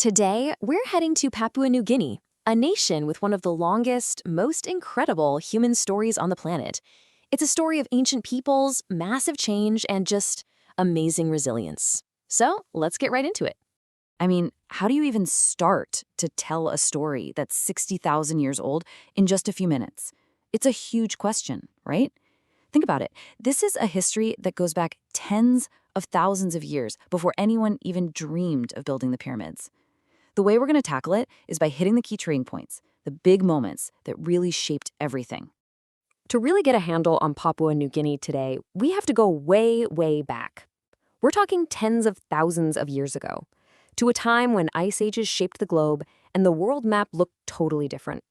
Today, we're heading to Papua New Guinea, a nation with one of the longest, most incredible human stories on the planet. It's a story of ancient peoples, massive change, and just amazing resilience. So, let's get right into it. How do you even start to tell a story that's 60,000 years old in just a few minutes? It's a huge question, right? Think about it. This is a history that goes back tens of thousands of years before anyone even dreamed of building the pyramids. The way we're going to tackle it is by hitting the key turning points, the big moments that really shaped everything. To really get a handle on Papua New Guinea today, we have to go way, way back. We're talking tens of thousands of years ago, to a time when ice ages shaped the globe and the world map looked totally different.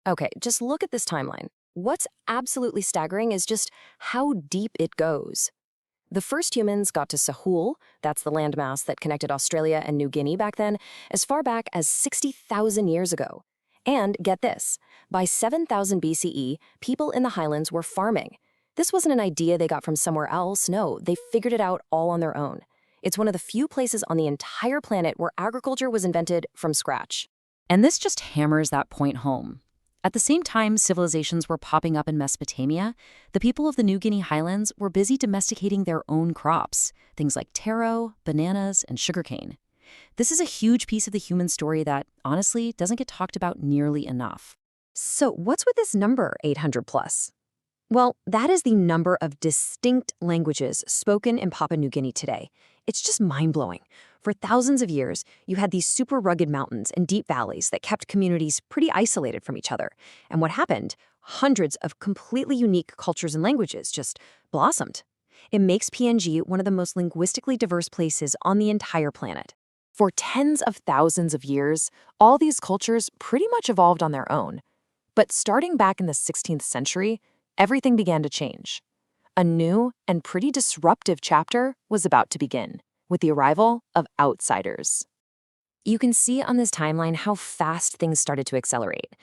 Okay, just look at this timeline. What's absolutely staggering is just how deep it goes. The first humans got to Sahul, that's the landmass that connected Australia and New Guinea back then, as far back as 60,000 years ago. And get this, by 7000 BCE, people in the highlands were farming. This wasn't an idea they got from somewhere else, no, they figured it out all on their own. It's one of the few places on the entire planet where agriculture was invented from scratch. And this just hammers that point home. At the same time civilizations were popping up in Mesopotamia, the people of the New Guinea highlands were busy domesticating their own crops, things like taro, bananas, and sugarcane. This is a huge piece of the human story that, honestly, doesn't get talked about nearly enough. So what's with this number, 800 plus? Well, that is the number of distinct languages spoken in Papua New Guinea today. It's just mind-blowing. For thousands of years, you had these super rugged mountains and deep valleys that kept communities pretty isolated from each other. And what happened? Hundreds of completely unique cultures and languages just blossomed. It makes PNG one of the most linguistically diverse places on the entire planet. For tens of thousands of years, all these cultures pretty much evolved on their own. But starting back in the 16th century, everything began to change. A new and pretty disruptive chapter was about to begin, with the arrival of outsiders. You can see on this timeline how fast things started to accelerate.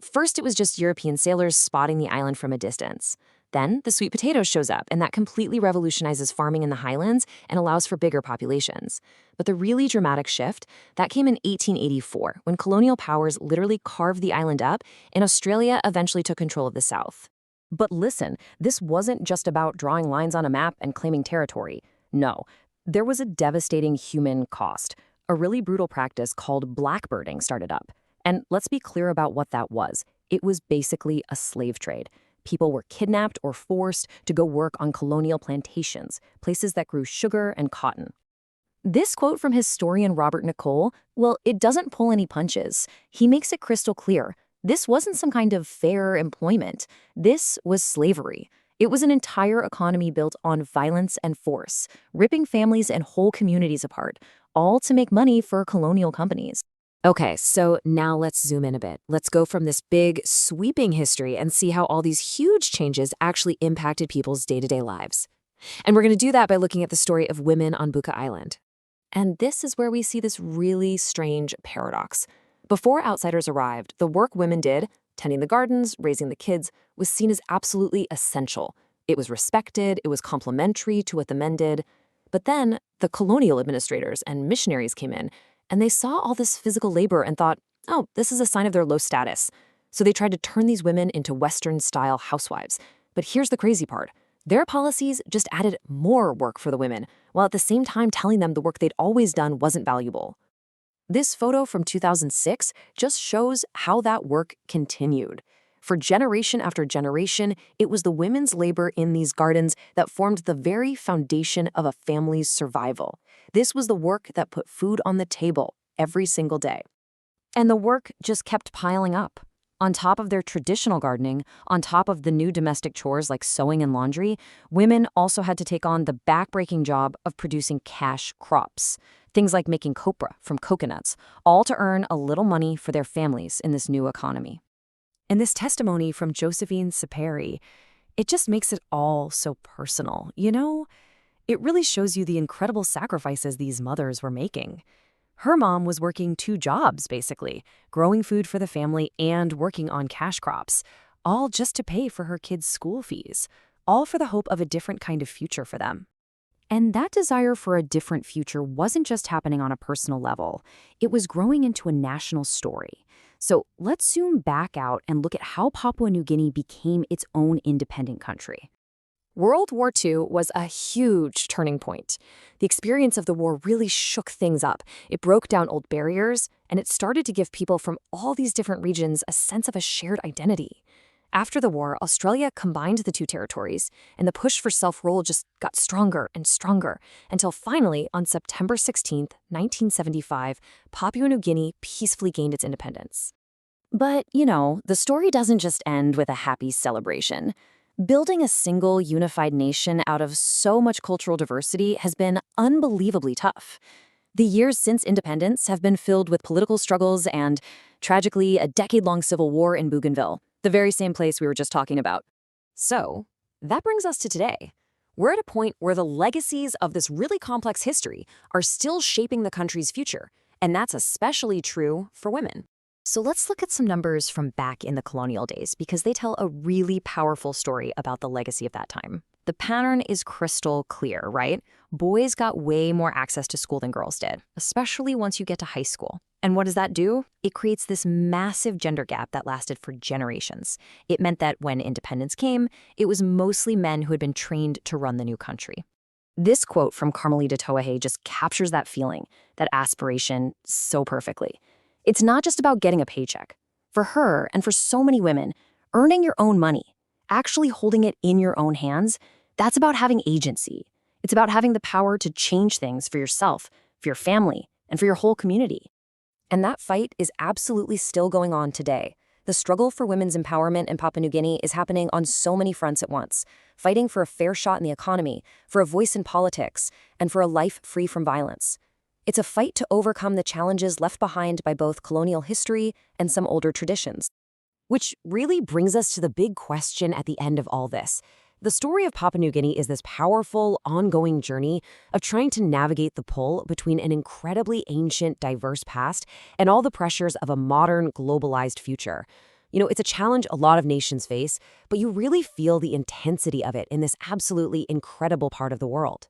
First it was just European sailors spotting the island from a distance. Then the sweet potato shows up, and that completely revolutionizes farming in the highlands and allows for bigger populations. But the really dramatic shift, that came in 1884, when colonial powers literally carved the island up, and Australia eventually took control of the South. But listen, this wasn't just about drawing lines on a map and claiming territory. No, there was a devastating human cost. A really brutal practice called blackbirding started up. And let's be clear about what that was. It was basically a slave trade. People were kidnapped or forced to go work on colonial plantations, places that grew sugar and cotton. This quote from historian Robert Nicole, well, it doesn't pull any punches. He makes it crystal clear. This wasn't some kind of fair employment. This was slavery. It was an entire economy built on violence and force, ripping families and whole communities apart, all to make money for colonial companies. Okay, so now let's zoom in a bit. Let's go from this big, sweeping history and see how all these huge changes actually impacted people's day-to-day lives. And we're going to do that by looking at the story of women on Buka Island. And this is where we see this really strange paradox. Before outsiders arrived, the work women did, tending the gardens, raising the kids, was seen as absolutely essential. It was respected, it was complementary to what the men did. But then the colonial administrators and missionaries came in, and they saw all this physical labor and thought, oh, this is a sign of their low status. So they tried to turn these women into Western-style housewives. But here's the crazy part. Their policies just added more work for the women, while at the same time telling them the work they'd always done wasn't valuable. This photo from 2006 just shows how that work continued. For generation after generation, it was the women's labor in these gardens that formed the very foundation of a family's survival. This was the work that put food on the table every single day. And the work just kept piling up. On top of their traditional gardening, on top of the new domestic chores like sewing and laundry, women also had to take on the backbreaking job of producing cash crops. Things like making copra from coconuts, all to earn a little money for their families in this new economy. And this testimony from Josephine Saperi, it just makes it all so personal. It really shows you the incredible sacrifices these mothers were making. Her mom was working 2 jobs, basically, growing food for the family and working on cash crops, all just to pay for her kids' school fees, all for the hope of a different kind of future for them. And that desire for a different future wasn't just happening on a personal level. It was growing into a national story. So let's zoom back out and look at how Papua New Guinea became its own independent country. World War II was a huge turning point. The experience of the war really shook things up. It broke down old barriers, and it started to give people from all these different regions a sense of a shared identity. After the war, Australia combined the two territories, and the push for self-rule just got stronger and stronger, until finally, on September 16, 1975, Papua New Guinea peacefully gained its independence. But, the story doesn't just end with a happy celebration. Building a single, unified nation out of so much cultural diversity has been unbelievably tough. The years since independence have been filled with political struggles and, tragically, a decade-long civil war in Bougainville, the very same place we were just talking about. So, that brings us to today. We're at a point where the legacies of this really complex history are still shaping the country's future, and that's especially true for women. So let's look at some numbers from back in the colonial days because they tell a really powerful story about the legacy of that time. The pattern is crystal clear, right? Boys got way more access to school than girls did, especially once you get to high school. And what does that do? It creates this massive gender gap that lasted for generations. It meant that when independence came, it was mostly men who had been trained to run the new country. This quote from Carmelita Toahe just captures that feeling, that aspiration, so perfectly. It's not just about getting a paycheck. For her, and for so many women, earning your own money, actually holding it in your own hands, that's about having agency. It's about having the power to change things for yourself, for your family, and for your whole community. And that fight is absolutely still going on today. The struggle for women's empowerment in Papua New Guinea is happening on so many fronts at once, fighting for a fair shot in the economy, for a voice in politics, and for a life free from violence. It's a fight to overcome the challenges left behind by both colonial history and some older traditions. Which really brings us to the big question at the end of all this. The story of Papua New Guinea is this powerful, ongoing journey of trying to navigate the pull between an incredibly ancient, diverse past and all the pressures of a modern, globalized future. It's a challenge a lot of nations face, but you really feel the intensity of it in this absolutely incredible part of the world.